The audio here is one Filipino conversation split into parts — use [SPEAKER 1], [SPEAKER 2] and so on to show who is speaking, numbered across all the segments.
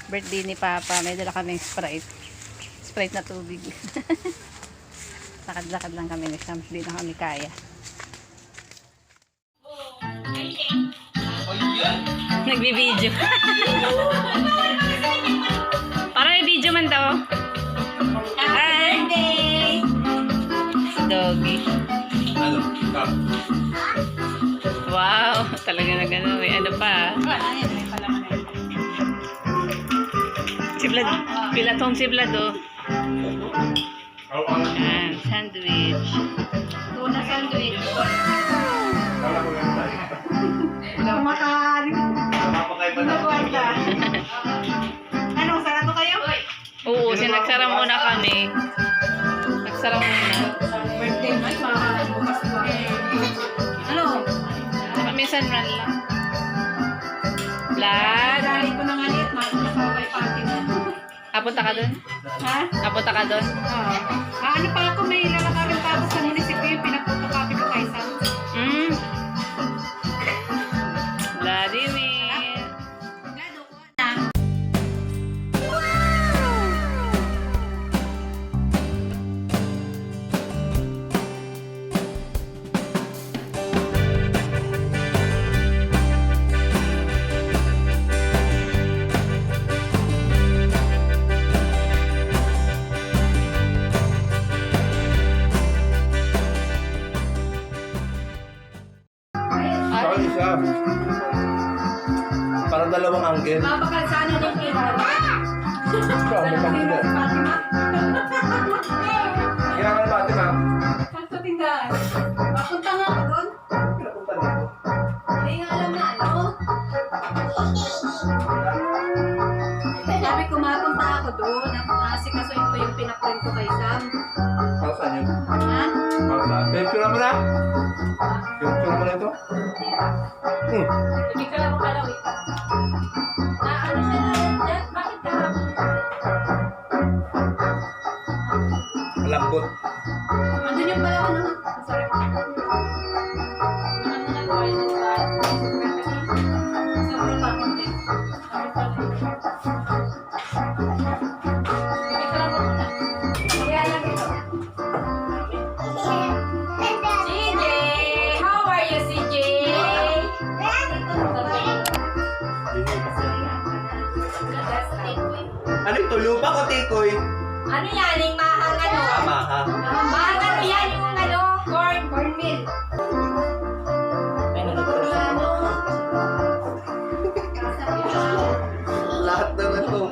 [SPEAKER 1] Birthday ni Papa, may dala kaming Sprite na tubig. Lakad-lakad lang kami, hindi na kami kaya. Nagbibideo. Para may video man to. Happy birthday! Doggy. Wow, talaga na gano'n. May ano pa. Si Vlad, pilatong si Vlad, oh. Ayan, sandwich.
[SPEAKER 2] Tuna sandwich. Kumakain. Kumakain. Ano, sarado kayo?
[SPEAKER 1] Oo, sinagsara muna kami. Nagsara muna.
[SPEAKER 2] Birthday man, bukas pa. Ano?
[SPEAKER 1] Minsan run lang. Vlad.
[SPEAKER 2] Dali ko na nga liit, makakabay pati na.
[SPEAKER 1] Kapunta ka dun?
[SPEAKER 2] Ha?
[SPEAKER 1] Kapunta ka dun?
[SPEAKER 2] Oo. Ano pa ako, may lalakarin pa ako sa munisipyo, yung pinapotocopy ko kay Sam.
[SPEAKER 1] Vladimir.
[SPEAKER 2] Lado ko na.
[SPEAKER 3] Isa. Para dalawang anggel.
[SPEAKER 2] Mapakalsana ng kira.
[SPEAKER 3] Ikaw, may pangkila.
[SPEAKER 2] Fatima?
[SPEAKER 3] Kailangan na Fatima.
[SPEAKER 2] Saan sa tindahan? Papunta nga ako doon.
[SPEAKER 3] Pinapunta dito.
[SPEAKER 2] Hindi nga alam na ano. Sabi ko mapunta ako doon. Asikasuin ko yung pinaprint ko kay Sam.
[SPEAKER 3] Para saan yun?
[SPEAKER 2] Ha?
[SPEAKER 3] Para saan? Picture mo na? Picture mo na ito?
[SPEAKER 2] Hindi ka lang makalawit. Na ano siya na dyan? Bakit ka lang?
[SPEAKER 3] Lambot.
[SPEAKER 2] Andun yung pala ko naman. Sorry. Sobrang pangit eh. Sorry pala. Hindi ka lang muna. Kaya lang ito. CJ! How are you, CJ?
[SPEAKER 3] Ano ito? Lupa ko, Tikoy?
[SPEAKER 2] Ano yan? Yung mahang ano?
[SPEAKER 3] Tama, ha?
[SPEAKER 2] Mahang ano yan? Yung ano? Corn meal.
[SPEAKER 3] Lahat naman ito.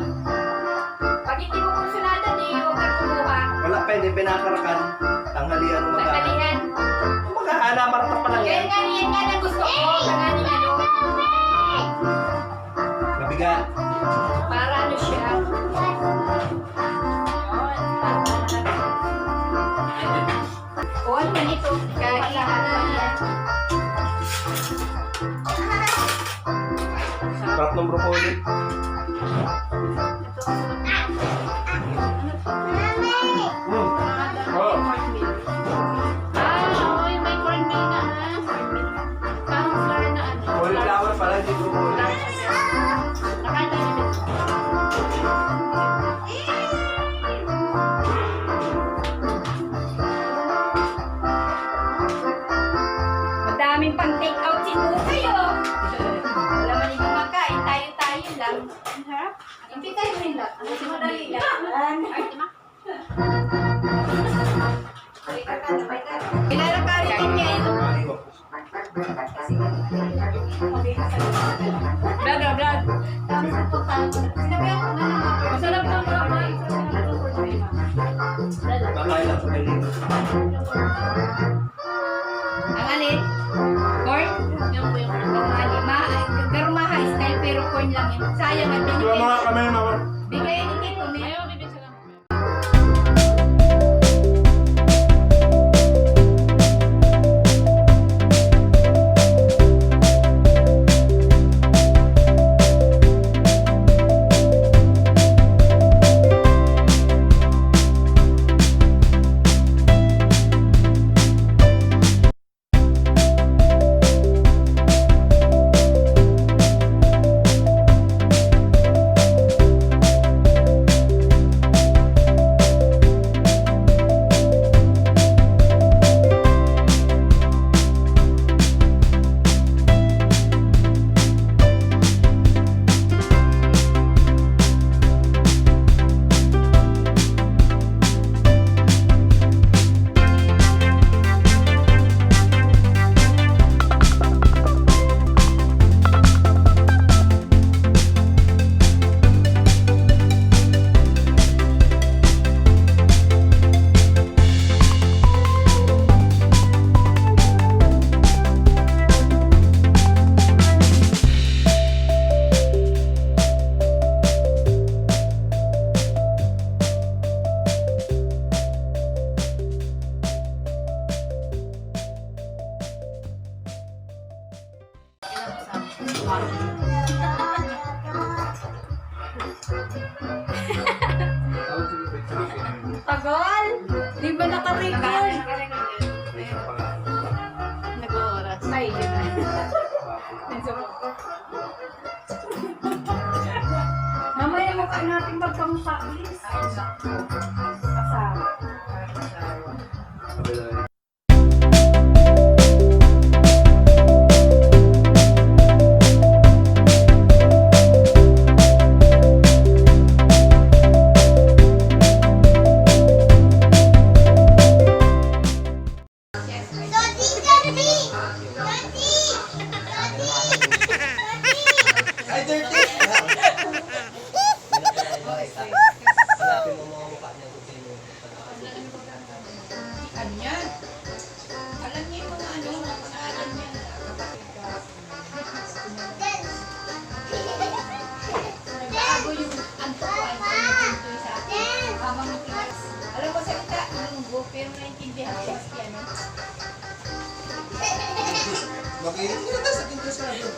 [SPEAKER 2] Pag hindi mo kursunada, di huwag kang kumuha.
[SPEAKER 3] Wala pa, hindi pinakarakan. Tanghalian mo magkahan.
[SPEAKER 2] Pagkalihan.
[SPEAKER 3] Magkahana, maratak pa lang yan.
[SPEAKER 2] Yan nga ang gusto ko. Tanganin ano.
[SPEAKER 3] Mabigat.
[SPEAKER 2] Para ano siya. O, ano man ito? Kahit
[SPEAKER 3] Sarap ng broccoli. Oh.
[SPEAKER 2] oo, yung may corn meal na parang flour na ano.
[SPEAKER 3] Cauliflower pala, hindi broccoli.
[SPEAKER 2] Nakain tayo nito. Madaming pang take out si Tukay oh. Wala man yung kumakain, tayo-tayo lang. Ang harap. Hindi tayo rin lang. Ano si madali lang? Ay, tima. Ilalakarin din niya ito. Vlog. Sinabi ako na lang ako. Masarap lang bro.
[SPEAKER 3] Makain lang sa kayo.
[SPEAKER 2] Ang alin? Corn? Yung pero high style pero corn lang yun. Sayang at
[SPEAKER 3] Ito mga kami, mama.
[SPEAKER 2] bigay ni Tito. Ayaw, bibig sa lang. Tagal! Di ba naka-record?
[SPEAKER 1] Nag-oras.
[SPEAKER 2] Ay, yun na. Mamaya mukha natin magkamukha, please. Kasama.
[SPEAKER 4] Ano yan? Alam niya yung mga ano, mga pangalan niya. Nagbago yung anto ko ay pinto sa akin. Habang nakikas. Alam ko salita, lunggo, pero naintindihan ko kasi ano.
[SPEAKER 5] Makinig nila tayo sa pintasado.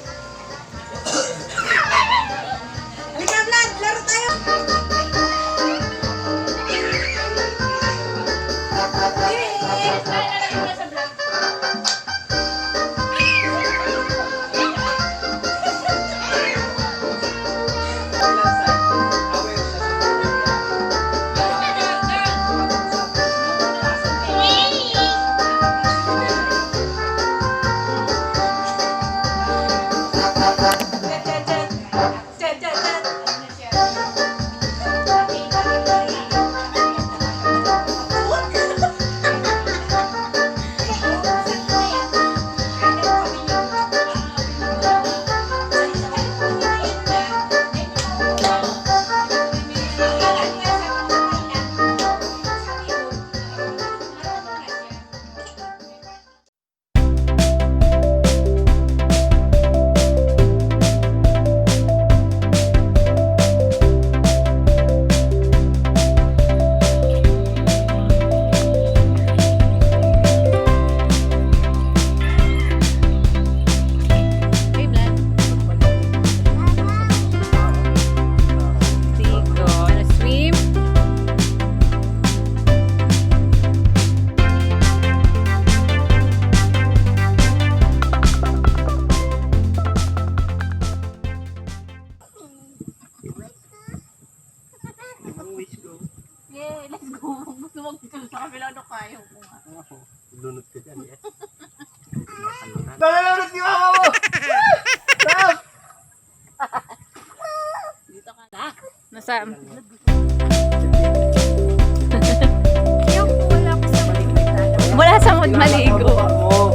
[SPEAKER 2] Halika, Vlad! Laro tayo!
[SPEAKER 1] Hey, Vlad. Tico, wanna swim? Yeah, let's go. Gusto mo gusto sa kabila na kayo ko nga.
[SPEAKER 5] Lunod ka dyan, eh.
[SPEAKER 3] Nalulunod si mama mo! Stop!
[SPEAKER 1] Dito ka na. Nasa...
[SPEAKER 2] Yung wala ko sa
[SPEAKER 1] Wala sa mood maligo.
[SPEAKER 3] Oo.